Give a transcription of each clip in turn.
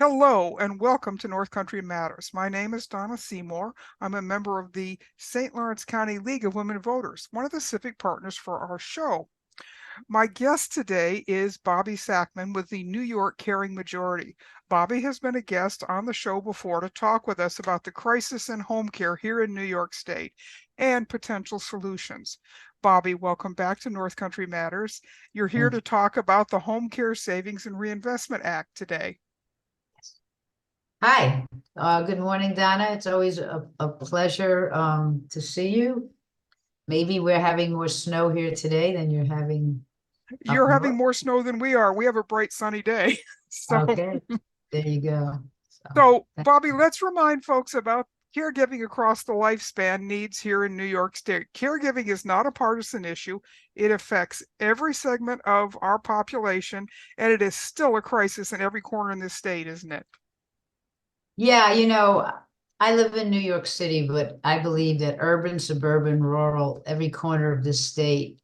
Hello and welcome to North Country Matters. My name is Donna Seymour. I'm a member of the St. Lawrence County League of Women Voters, one of the civic partners for our show. My guest today is Bobbie Sackman with the New York Caring Majority. Bobbie has been a guest on the show before to talk with us about the crisis in home care here in New York State and potential solutions. Bobbie, welcome back to North Country Matters. You're here to talk about the Home Care Savings and Reinvestment Act today. Hi, good morning, Donna. It's always a pleasure to see you. Maybe we're having more snow here today than you're having. You're having more snow than we are. We have a bright sunny day. Okay, there you go. So, Bobbie, let's remind folks about caregiving across the lifespan needs here in New York State. Caregiving is not a partisan issue. It affects every segment of our population, and it is still a crisis in every corner in this state, isn't it? Yeah, I live in New York City, but I believe that urban, suburban, rural, every corner of this state,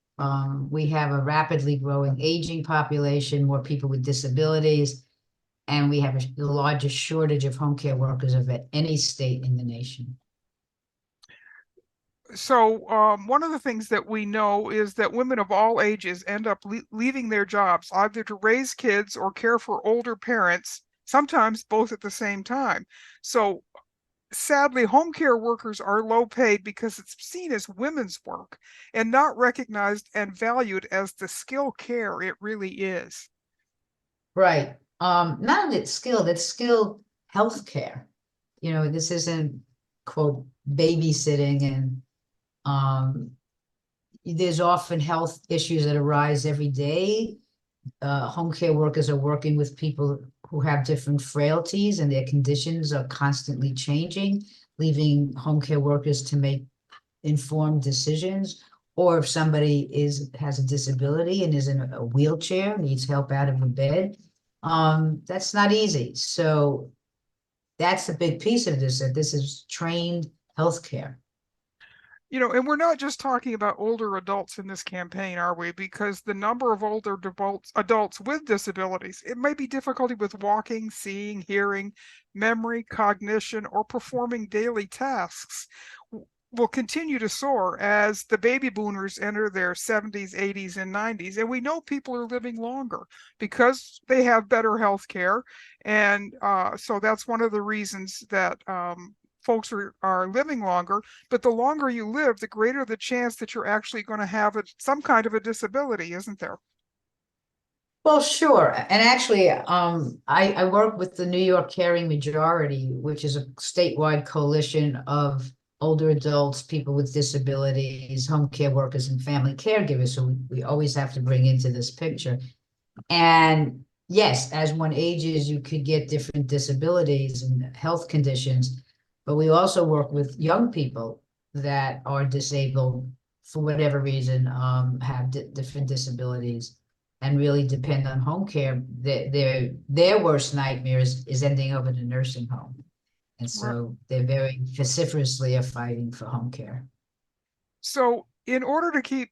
we have a rapidly growing aging population, more people with disabilities, and we have the largest shortage of home care workers of any state in the nation. So one of the things that we know is that women of all ages end up leaving their jobs either to raise kids or care for older parents, sometimes both at the same time. So sadly, home care workers are low paid because it's seen as women's work and not recognized and valued as the skill care it really is. Right. Not only it's skilled healthcare. This isn't, quote, babysitting, and there's often health issues that arise every day. Home care workers are working with people who have different frailties, and their conditions are constantly changing, leaving home care workers to make informed decisions. Or if somebody has a disability and is in a wheelchair, needs help out of a bed, that's not easy. So that's a big piece of this, that this is trained healthcare. And we're not just talking about older adults in this campaign, are we? Because the number of older adults with disabilities, it may be difficulty with walking, seeing, hearing, memory, cognition, or performing daily tasks, will continue to soar as the baby boomers enter their 70s, 80s, and 90s. And we know people are living longer because they have better health care. And so that's one of the reasons that folks are living longer. But the longer you live, the greater the chance that you're actually going to have some kind of a disability, isn't there? Well, sure. And actually, I work with the New York Caring Majority, which is a statewide coalition of older adults, people with disabilities, home care workers, and family caregivers. So we always have to bring into this picture. And yes, as one ages, you could get different disabilities and health conditions. But we also work with young people that are disabled for whatever reason, have different disabilities, and really depend on home care. Their worst nightmare is ending up in a nursing home. And so they're very vociferously fighting for home care. So in order to keep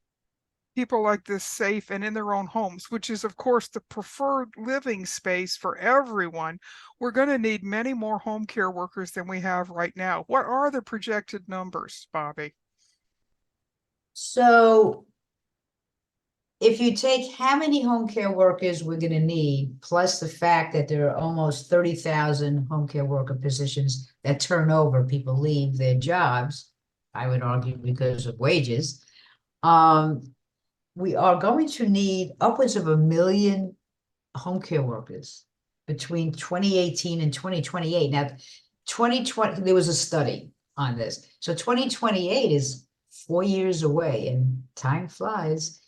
people like this safe and in their own homes, which is, of course, the preferred living space for everyone, we're going to need many more home care workers than we have right now. What are the projected numbers, Bobbie? So if you take how many home care workers we're going to need, plus the fact that there are almost 30,000 home care worker positions that turn over, people leave their jobs, I would argue because of wages, we are going to need upwards of 1 million home care workers between 2018 and 2028. Now, 2020, there was a study on this. So 2028 is 4 years away, and time flies.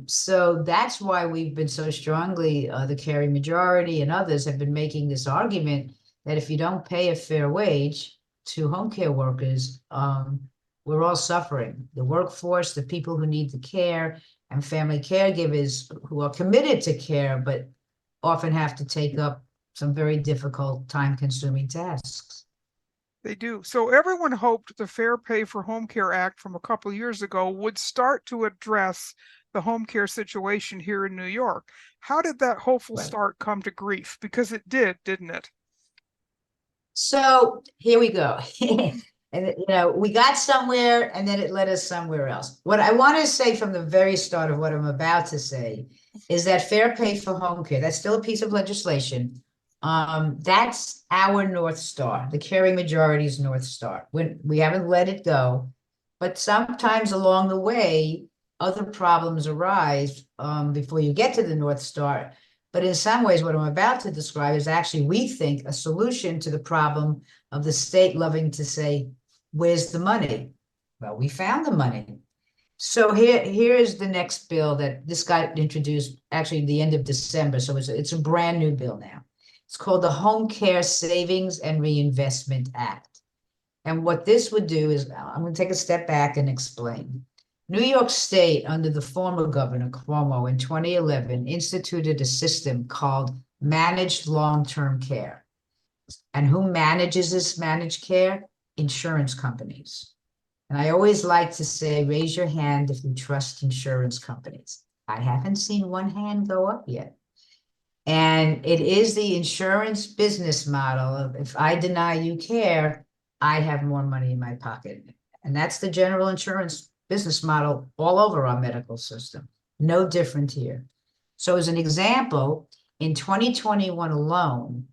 So that's why we've been so strongly, the Caring Majority and others have been making this argument that if you don't pay a fair wage to home care workers, we're all suffering. The workforce, the people who need the care, and family caregivers who are committed to care, but often have to take up some very difficult, time-consuming tasks. They do. So everyone hoped the Fair Pay for Home Care Act from a couple of years ago would start to address the home care situation here in New York. How did that hopeful Right. start come to grief? Because it did, didn't it? So here we go. And we got somewhere and then it led us somewhere else. What I want to say from the very start of what I'm about to say is that fair pay for home care, that's still a piece of legislation. That's our North Star, the caring majority's North Star. When we haven't let it go, but sometimes along the way, other problems arise before you get to the North Star. But in some ways, what I'm about to describe is actually, we think, a solution to the problem of the state loving to say, where's the money? Well, we found the money. So here is the next bill that this got introduced actually the end of December. So it's a brand new bill now. It's called the Home Care Savings and Reinvestment Act. And what this would do is, I'm going to take a step back and explain. New York State, under the former governor Cuomo in 2011, instituted a system called managed long-term care. And who manages this managed care? Insurance companies. And I always like to say, raise your hand if you trust insurance companies. I haven't seen one hand go up yet. And it is the insurance business model of, if I deny you care, I have more money in my pocket. And that's the general insurance business model all over our medical system. No different here. So as an example, in 2021 alone,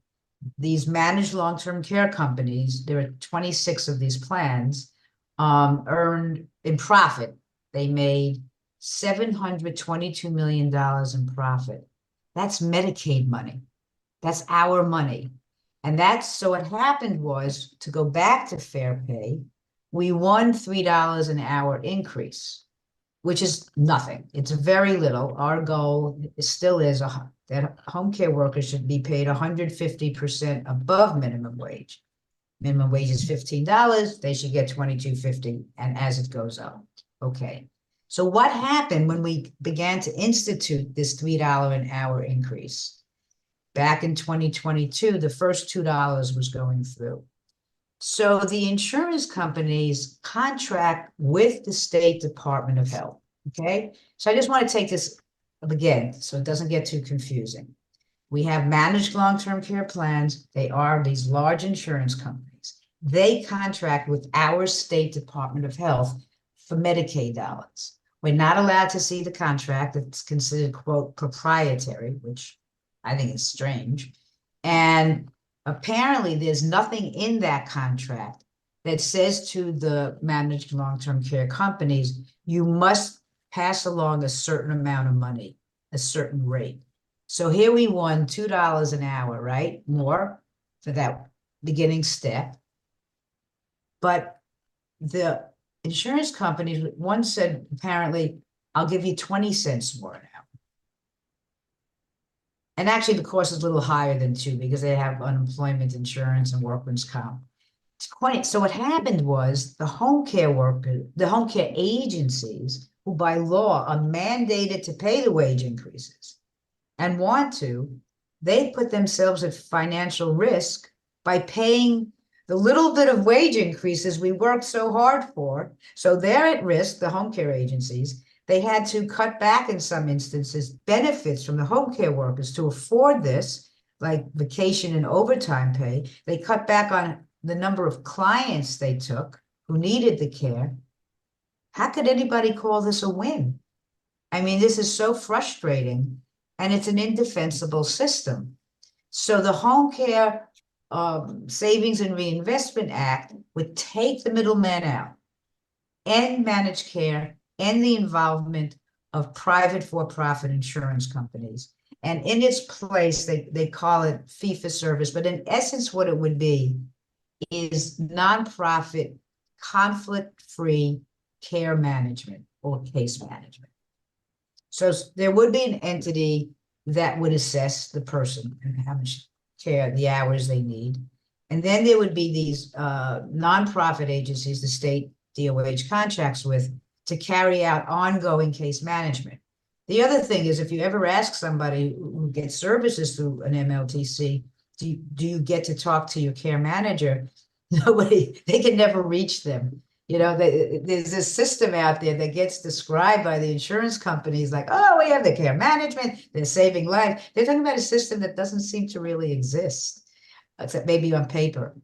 these managed long-term care companies, there are 26 of these plans, earned in profit. They made $722 million in profit. That's Medicaid money. That's our money. And that's, so what happened was, to go back to fair pay, we won $3 an hour increase, which is nothing. It's very little. Our goal still is that home care workers should be paid 150% above minimum wage. Minimum wage is $15. They should get $22.50, and as it goes up. Okay. So what happened when we began to institute this $3 an hour increase? Back in 2022, the first $2 was going through. So the insurance companies contract with the State Department of Health. Okay. So I just want to take this again, so it doesn't get too confusing. We have managed long-term care plans. They are these large insurance companies. They contract with our State Department of Health for Medicaid dollars. We're not allowed to see the contract. It's considered, quote, proprietary, which I think is strange. And apparently there's nothing in that contract that says to the managed long-term care companies, you must pass along a certain amount of money, a certain rate. So here we won $2 an hour, right? More for that beginning step. But the insurance companies, one said, apparently, I'll give you 20 cents more an hour. And actually, the cost is a little higher than 2 because they have unemployment insurance and workman's comp. So what happened was the home care workers, the home care agencies, who by law are mandated to pay the wage increases and want to, they put themselves at financial risk by paying the little bit of wage increases we worked so hard for. So they're at risk, the home care agencies. They had to cut back in some instances benefits from the home care workers to afford this, like vacation and overtime pay. They cut back on the number of clients they took who needed the care. How could anybody call this a win? I mean, this is so frustrating, and it's an indefensible system. So the Home Care Savings and Reinvestment Act would take the middleman out, end managed care, and the involvement of private for-profit insurance companies. And in its place, they call it fee-for-service, but in essence, what it would be is nonprofit, conflict-free care management or case management. So there would be an entity that would assess the person and how much care, the hours they need. And then there would be these nonprofit agencies the state DOH contracts with to carry out ongoing case management. The other thing is, if you ever ask somebody who gets services through an MLTC, do you get to talk to your care manager? Nobody, they can never reach them. There's this system out there that gets described by the insurance companies like, oh, we have the care management, they're saving life. They're talking about a system that doesn't seem to really exist, except maybe on paper.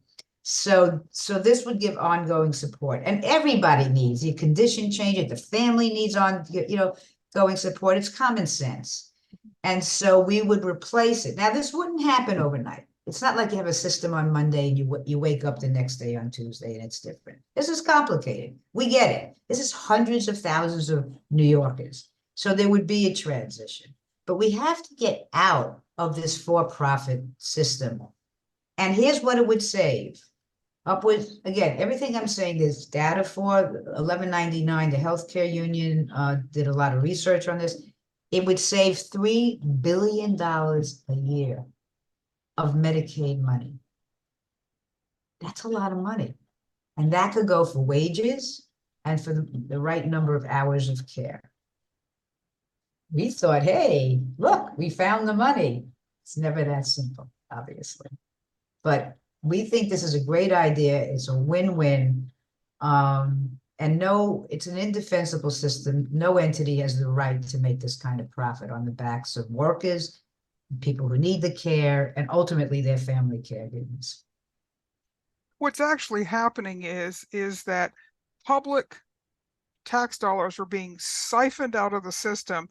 So this would give ongoing support, and everybody needs the condition change it. The family needs going support. It's common sense. And so we would replace it. Now, this wouldn't happen overnight. It's not like you have a system on Monday and you wake up the next day on Tuesday and it's different. This is complicated. We get it. This is hundreds of thousands of New Yorkers. So there would be a transition. But we have to get out of this for-profit system. And here's what it would save. Upwards, again, everything I'm saying is data for 1199. The healthcare union did a lot of research on this. It would save $3 billion a year of Medicaid money. That's a lot of money. And that could go for wages and for the right number of hours of care. We thought, hey, look, we found the money. It's never that simple, obviously. But we think this is a great idea. It's a win-win. And no, it's an indefensible system. No entity has the right to make this kind of profit on the backs of workers, people who need the care, and ultimately their family caregivers. What's actually happening is that public tax dollars are being siphoned out of the system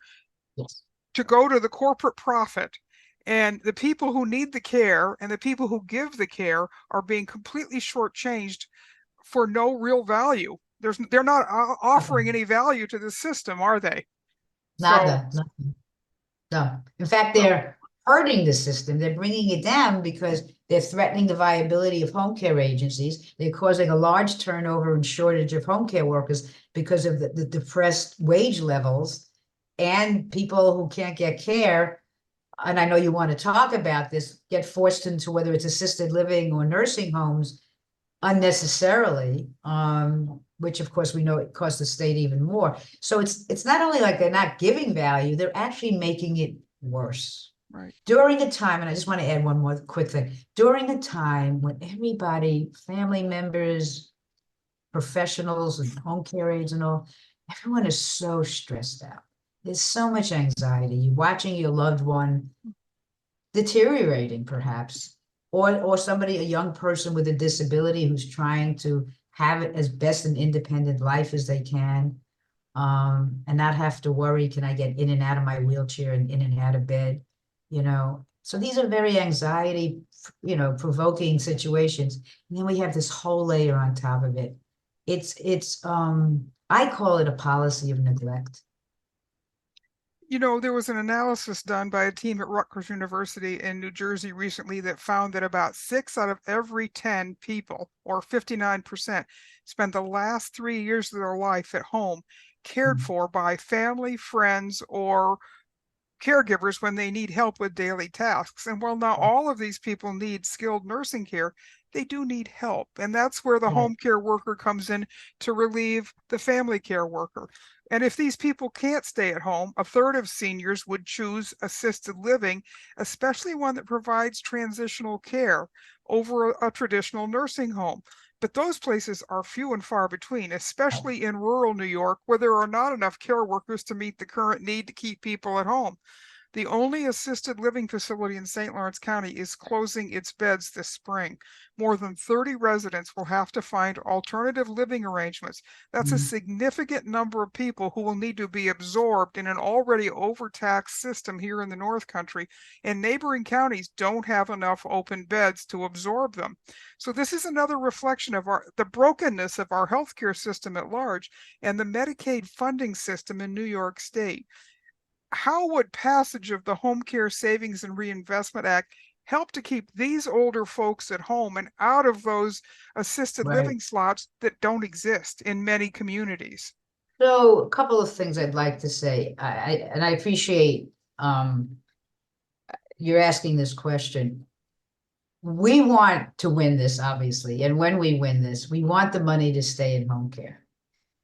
Yes. to go to the corporate profit. And the people who need the care and the people who give the care are being completely shortchanged for no real value. They're not offering any value to the system, are they? Nada, nothing. No. In fact, they're hurting the system. They're bringing it down because they're threatening the viability of home care agencies. They're causing a large turnover and shortage of home care workers because of the depressed wage levels, and people who can't get care. And I know you want to talk about this, get forced into whether it's assisted living or nursing homes unnecessarily, which of course we know it costs the state even more. So it's not only like they're not giving value, they're actually making it worse. Right. During a time, and I just want to add one more quick thing, during a time when everybody, family members, professionals and home care aides and all, everyone is so stressed out. There's so much anxiety. You're watching your loved one deteriorating, perhaps, or somebody, a young person with a disability who's trying to have it as best an independent life as they can, and not have to worry, can I get in and out of my wheelchair and in and out of bed, So these are very anxiety, provoking situations. And then we have this whole layer on top of it. I call it a policy of neglect. There was an analysis done by a team at Rutgers University in New Jersey recently that found that about 6 out of every 10 people, or 59%, spent the last 3 years of their life at home, cared for by family, friends, or caregivers when they need help with daily tasks. And while not all of these people need skilled nursing care, they do need help. And that's where the home care worker comes in to relieve the family care worker. And if these people can't stay at home, a third of seniors would choose assisted living, especially one that provides transitional care over a traditional nursing home. But those places are few and far between, especially in rural New York, where there are not enough care workers to meet the current need to keep people at home. The only assisted living facility in St. Lawrence County is closing its beds this spring. More than 30 residents will have to find alternative living arrangements. That's a significant number of people who will need to be absorbed in an already overtaxed system here in the North Country, and neighboring counties don't have enough open beds to absorb them. So this is another reflection of the brokenness of our healthcare system at large and the Medicaid funding system in New York State. How would passage of the Home Care Savings and Reinvestment Act help to keep these older folks at home and out of those assisted living slots that don't exist in many communities? So a couple of things I'd like to say. I appreciate you're asking this question. We want to win this, obviously. And when we win this, we want the money to stay in home care.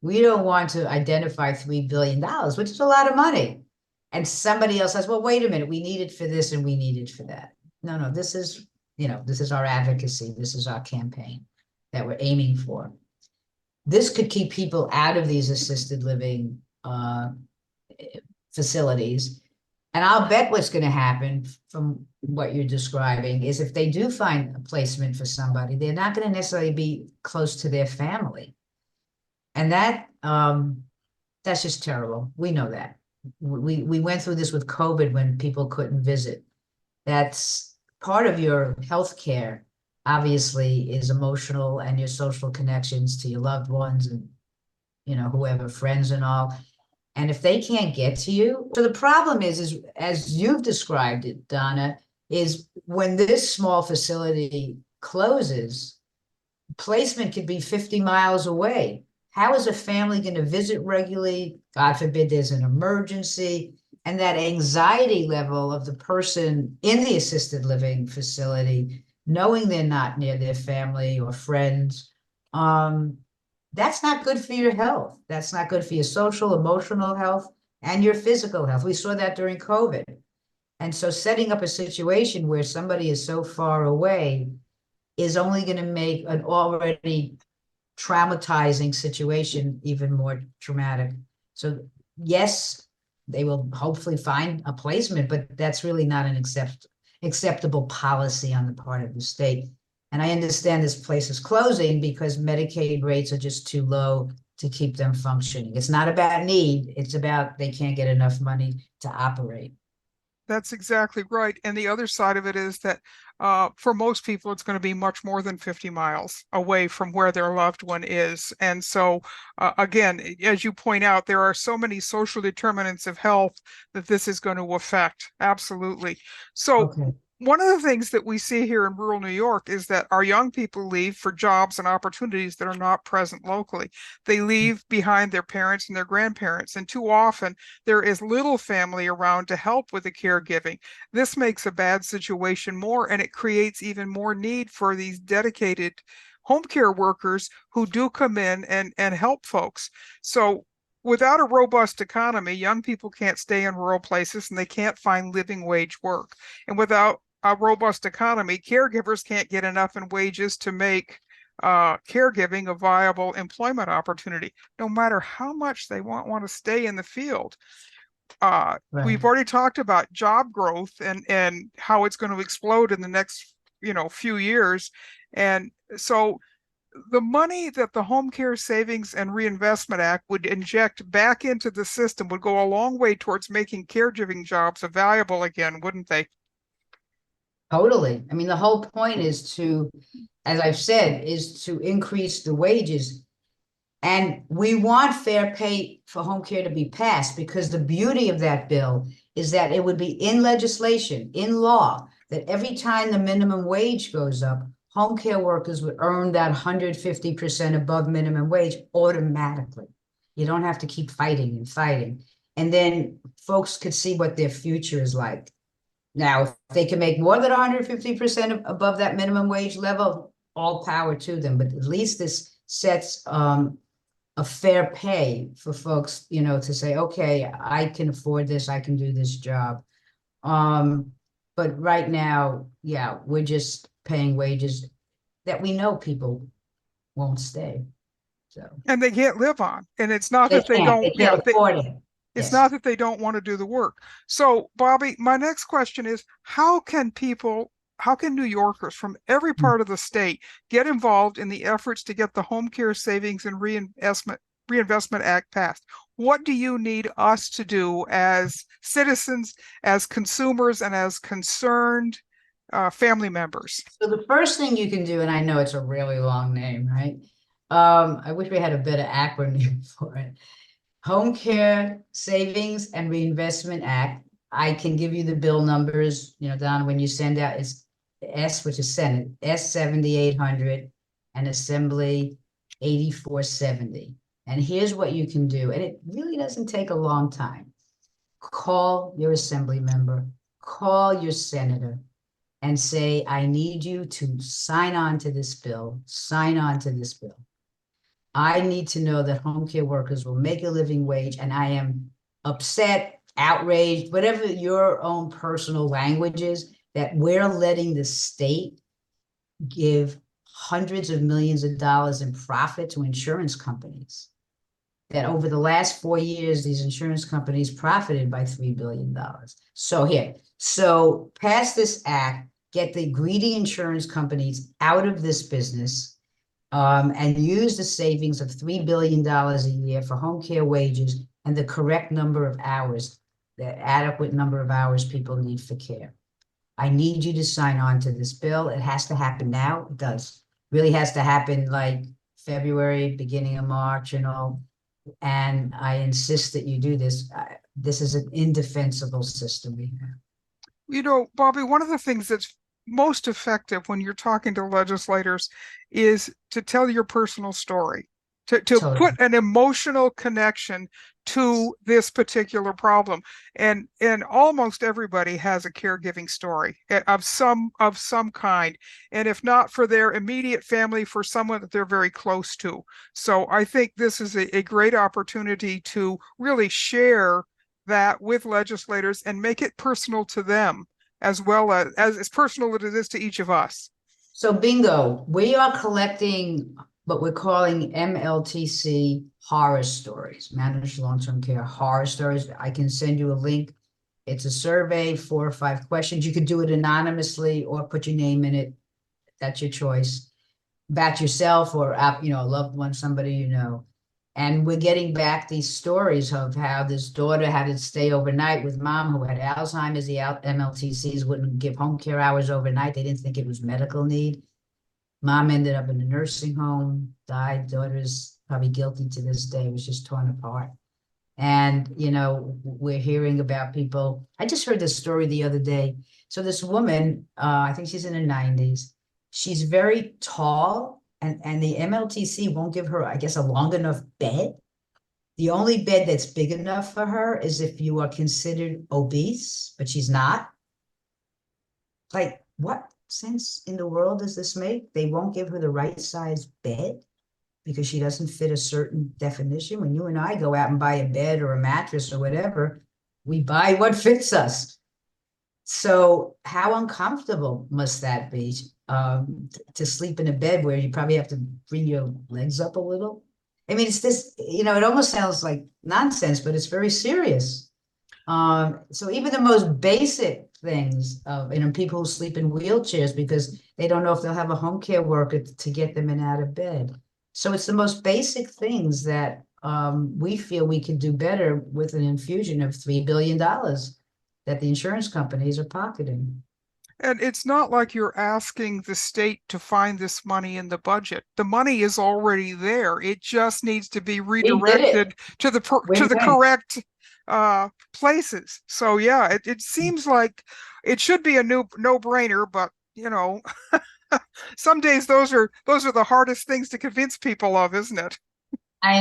We don't want to identify $3 billion, which is a lot of money. And somebody else says, well, wait a minute, we need it for this and we need it for that. No, this is our advocacy. This is our campaign. that we're aiming for. This could keep people out of these assisted living facilities. And I'll bet what's going to happen from what you're describing is if they do find a placement for somebody, they're not going to necessarily be close to their family. And that's just terrible. We know that. We went through this with COVID when people couldn't visit. That's part of your health care, obviously, is emotional and your social connections to your loved ones and, whoever, friends and all. And if they can't get to you, so the problem is as you've described it, Donna, is when this small facility closes, placement could be 50 miles away. How is a family going to visit regularly? God forbid there's an emergency. And that anxiety level of the person in the assisted living facility, knowing they're not near their family or friends, that's not good for your health. That's not good for your social, emotional health, and your physical health. We saw that during COVID. And so setting up a situation where somebody is so far away is only going to make an already traumatizing situation even more traumatic. So yes, they will hopefully find a placement, but that's really not an acceptable policy on the part of the state. And I understand this place is closing because Medicaid rates are just too low to keep them functioning. It's not about need, it's about they can't get enough money to operate. That's exactly right. And the other side of it is that for most people, it's going to be much more than 50 miles away from where their loved one is. And so, again, as you point out, there are so many social determinants of health that this is going to affect. Absolutely. So, Okay. one of the things that we see here in rural New York is that our young people leave for jobs and opportunities that are not present locally. They leave behind their parents and their grandparents, and too often there is little family around to help with the caregiving. This makes a bad situation more, and it creates even more need for these dedicated home care workers who do come in and help folks. So without a robust economy, young people can't stay in rural places and they can't find living wage work. And without a robust economy, caregivers can't get enough in wages to make caregiving a viable employment opportunity, no matter how much they want to stay in the field. We've already talked about job growth and how it's going to explode in the next few years. And so the money that the Home Care Savings and Reinvestment Act would inject back into the system would go a long way towards making caregiving jobs valuable again, wouldn't they? Totally. I mean, the whole point is to, as I've said, is to increase the wages. And we want fair pay for home care to be passed because the beauty of that bill is that it would be in legislation, in law, that every time the minimum wage goes up, home care workers would earn that 150% above minimum wage automatically. You don't have to keep fighting and fighting. And then folks could see what their future is like. Now, if they can make more than 150% above that minimum wage level, all power to them. But at least this sets a fair pay for folks, to say, okay, I can afford this, I can do this job. But right now, yeah, we're just paying wages that we know people won't stay. So And they can't live on. And it's not that they can't afford it. it's Yes. not that they don't want to do the work. So, Bobbie, my next question is how can New Yorkers from every part of the state get involved in the efforts to get the Home Care Savings and Reinvestment Act passed? What do you need us to do as citizens, as consumers, and as concerned family members? So the first thing you can do, and I know it's a really long name, right? I wish we had a better acronym for it. Home Care Savings and Reinvestment Act. I can give you the bill numbers, Don, when you send out, it's S, which is Senate, S 7800 and Assembly 8470. And here's what you can do. And it really doesn't take a long time. Call your assembly member, call your senator, and say, I need you to sign on to this bill, sign on to this bill. I need to know that home care workers will make a living wage, and I am upset, outraged, whatever your own personal language is, that we're letting the state give hundreds of millions of dollars in profit to insurance companies. That over the last 4 years, these insurance companies profited by $3 billion. So pass this act, get the greedy insurance companies out of this business, and use the savings of $3 billion a year for home care wages and the correct number of hours, the adequate number of hours people need for care. I need you to sign on to this bill. It has to happen now. It does. Really has to happen like February, beginning of March and all. And I insist that you do this. This is an indefensible system we have. You know, Bobbie, one of the things that's most effective when you're talking to legislators is to tell your personal story, to Totally. put an emotional connection to this particular problem. And almost everybody has a caregiving story of some kind. And if not for their immediate family, for someone that they're very close to. So I think this is a great opportunity to really share that with legislators and make it personal to them as well as personal as it is to each of us. So bingo, we are collecting what we're calling MLTC horror stories, managed long-term care horror stories. I can send you a link. It's a survey, 4 or 5 questions. You could do it anonymously or put your name in it. That's your choice. About yourself or a loved one, somebody you know. And we're getting back these stories of how this daughter had to stay overnight with mom who had Alzheimer's. The MLTCs wouldn't give home care hours overnight. They didn't think it was medical need. Mom ended up in a nursing home, died. Daughter's probably guilty to this day, was just torn apart. And, we're hearing about people. I just heard this story the other day. So this woman, I think she's in her 90s. She's very tall. And the MLTC won't give her, I guess, a long enough bed. The only bed that's big enough for her is if you are considered obese, but she's not. Like, what sense in the world does this make? They won't give her the right size bed because she doesn't fit a certain definition. When you and I go out and buy a bed or a mattress or whatever, we buy what fits us. So how uncomfortable must that be? To sleep in a bed where you probably have to bring your legs up a little. I mean, it's this, it almost sounds like nonsense, but it's very serious. So even the most basic things of, people who sleep in wheelchairs because they don't know if they'll have a home care worker to get them in out of bed. So it's the most basic things that we feel we could do better with an infusion of $3 billion that the insurance companies are pocketing. And it's not like you're asking the state to find this money in the budget. The money is already there. It just needs to be We did it. redirected to the Win-win. correct places. So yeah, it seems like it should be a no-brainer, but some days those are the hardest things to convince people of, isn't it? I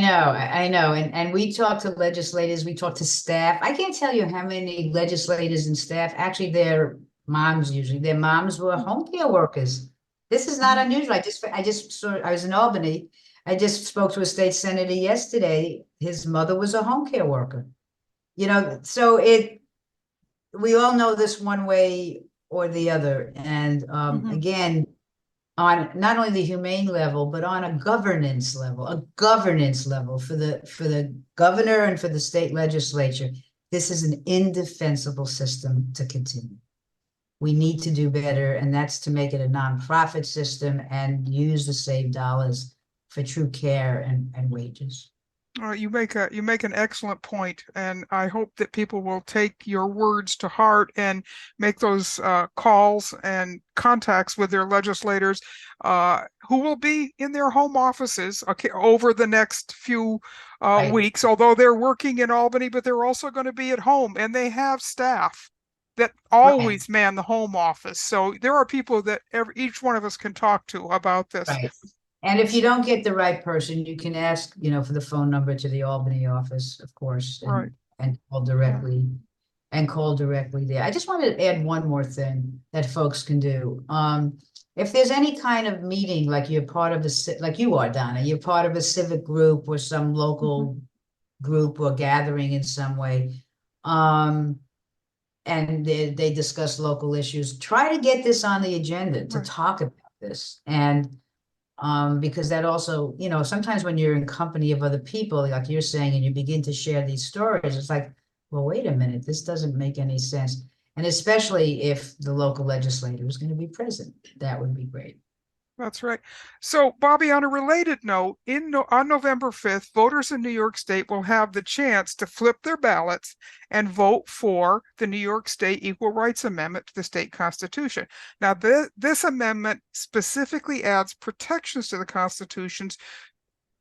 know. And we talk to legislators, we talk to staff. I can't tell you how many legislators and staff, actually their moms usually, their moms were home care workers. This is not unusual. I was in Albany. I just spoke to a state senator yesterday. His mother was a home care worker. So we all know this one way or the other. And again, on not only the humane level, but on a governance level for the governor and for the state legislature. This is an indefensible system to continue. We need to do better, and that's to make it a nonprofit system and use the saved dollars for true care and wages. You make an excellent point, and I hope that people will take your words to heart and make those calls and contacts with their legislators, who will be in their home offices over the next few Right. weeks. Although they're working in Albany, but they're also going to be at home, and they have staff that Right. always man the home office. So there are people that each one of us can talk to about this. Right. And if you don't get the right person, you can ask, for the phone number to the Albany office, of course, Right. and call directly there. I just wanted to add one more thing that folks can do. If there's any kind of meeting, like you're part of like you are, Donna, you're part of a civic group or some local group or gathering in some way, and they discuss local issues, try to get this on the agenda to talk about this. And because that also, you know, sometimes when you're in company of other people, like you're saying, and you begin to share these stories, it's like, well, wait a minute, this doesn't make any sense. And especially if the local legislator is going to be present, that would be great. That's right. So, Bobbie, on a related note, on November 5th, voters in New York State will have the chance to flip their ballots and vote for the New York State Equal Rights Amendment to the state constitution. Now, this amendment specifically adds protections to the constitutions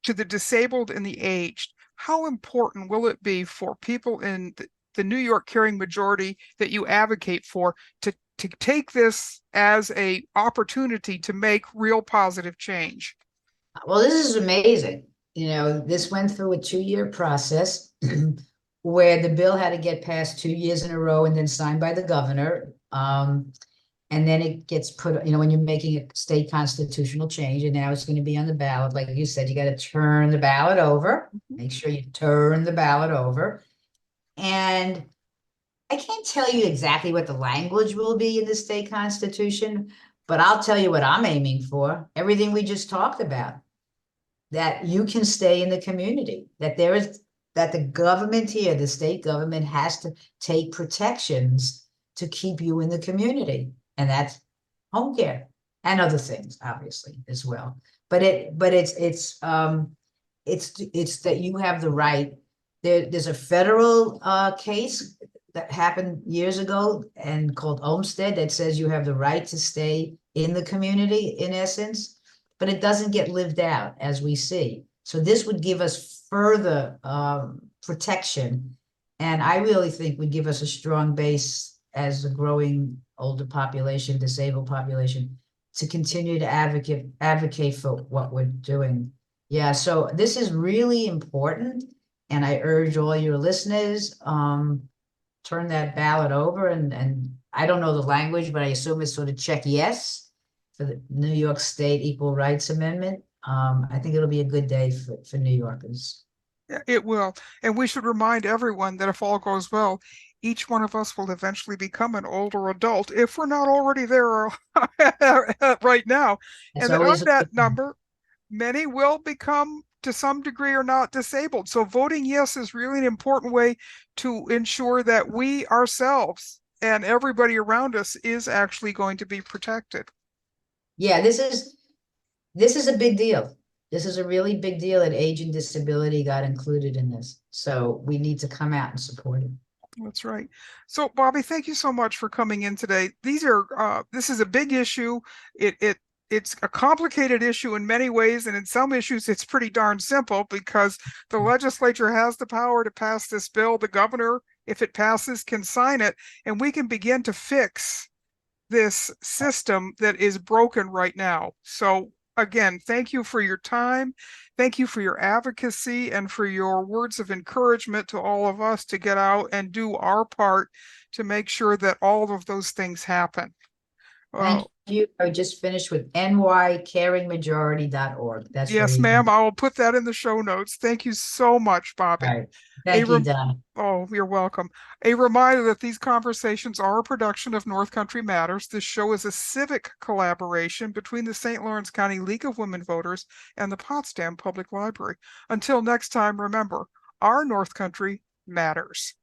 to the disabled and the aged. How important will it be for people in the New York carrying majority that you advocate for to take this as a opportunity to make real positive change? Well, this is amazing. You know, this went through a 2-year process where the bill had to get passed 2 years in a row and then signed by the governor. And then it gets put, you know, when you're making a state constitutional change, and now it's going to be on the ballot. Like you said, you got to turn the ballot over. Make sure you turn the ballot over. And I can't tell you exactly what the language will be in the state constitution, but I'll tell you what I'm aiming for. Everything we just talked about, that you can stay in the community, that the government here, the state government has to take protections to keep you in the community. And that's home care and other things, obviously, as well. But it's that you have the right. There's a federal case that happened years ago and called Olmstead that says you have the right to stay in the community, in essence, but it doesn't get lived out, as we see. So this would give us further protection, and I really think would give us a strong base as a growing older population, disabled population, to continue to advocate for what we're doing. Yeah, so this is really important, and I urge all your listeners, turn that ballot over, and I don't know the language, but I assume it's sort of check yes for the New York State Equal Rights Amendment. I think it'll be a good day for New Yorkers. It will. And we should remind everyone that if all goes well, each one of us will eventually become an older adult if we're not already there right now. It's And that of always a that good thing. number, many will become to some degree or not disabled. So voting yes is really an important way to ensure that we ourselves and everybody around us is actually going to be protected. Yeah, this is a big deal. This is a really big deal, and age and disability got included in this. So we need to come out and support it. That's right. So, Bobbie, thank you so much for coming in today. This is a big issue. It's a complicated issue in many ways, and in some issues, it's pretty darn simple because the legislature has the power to pass this bill. The governor, if it passes, can sign it, and we can begin to fix this system that is broken right now. So, again, thank you for your time. Thank you for your advocacy and for your words of encouragement to all of us to get out and do our part to make sure that all of those things happen. Thank you. I just finished with nycaringmajority.org. That's where Yes, you ma'am. can. I will put that in the show notes. Thank you so much, All Bobbie. right. A Thank you, rem Donna. Oh, you're welcome. A reminder that these conversations are a production of North Country Matters. This show is a civic collaboration between the St. Lawrence County League of Women Voters and the Potsdam Public Library. Until next time, remember, our North Country matters.